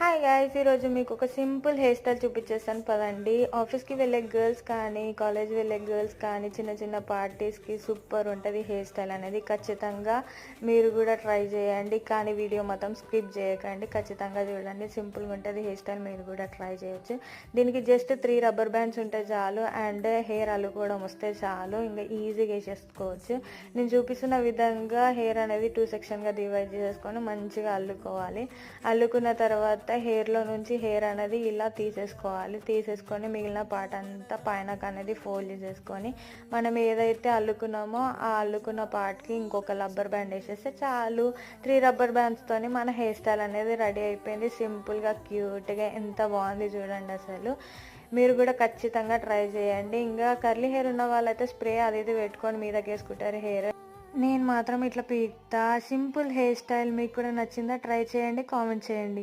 Hi guys, ఈరోజు మీకు ఒక సింపుల్ హెయిర్ స్టైల్ చూపించేస్తాను పదండి. ఆఫీస్కి వెళ్ళే గర్ల్స్ కానీ, కాలేజ్ వెళ్ళే గర్ల్స్ కానీ, చిన్న చిన్న పార్టీస్కి సూపర్ ఉంటుంది హెయిర్ స్టైల్ అనేది. ఖచ్చితంగా మీరు కూడా ట్రై చేయండి, కానీ వీడియో మొత్తం స్కిప్ చేయకండి. ఖచ్చితంగా చూడండి, సింపుల్గా ఉంటుంది హెయిర్ స్టైల్. మీరు కూడా ట్రై చేయొచ్చు. దీనికి జస్ట్ 3 రబ్బర్ బ్యాండ్స్ ఉంటే చాలు, అండ్ హెయిర్ అల్లుకోవడం వస్తే చాలు. ఇంకా ఈజీగా వేసేసుకోవచ్చు. నేను చూపిస్తున్న విధంగా హెయిర్ అనేది 2 సెక్షన్గా డివైడ్ చేసుకొని మంచిగా అల్లుకోవాలి. అల్లుకున్న తర్వాత హెయిర్లో నుంచి హెయిర్ అనేది ఇలా తీసేసుకొని మిగిలిన పార్ట్ అంతా పైనకు అనేది ఫోల్డ్ చేసేసుకొని మనం ఏదైతే అల్లుకున్నామో ఆ అల్లుకున్న పార్ట్కి ఇంకొక రబ్బర్ బ్యాండ్ వేసేస్తే చాలు. 3 రబ్బర్ బ్యాండ్స్తోని మన హెయిర్ స్టైల్ అనేది రెడీ అయిపోయింది. సింపుల్గా, క్యూట్గా, ఎంత బాగుంది చూడండి అసలు. మీరు కూడా ఖచ్చితంగా ట్రై చేయండి. ఇంకా కర్లీ హెయిర్ ఉన్న వాళ్ళైతే స్ప్రే అది పెట్టుకొని మీదకి వేసుకుంటారు హెయిర్. నేను మాత్రం ఇట్లా పీకుతా. సింపుల్ హెయిర్ స్టైల్ మీకు కూడా నచ్చిందా? ట్రై చేయండి, కామెంట్ చేయండి.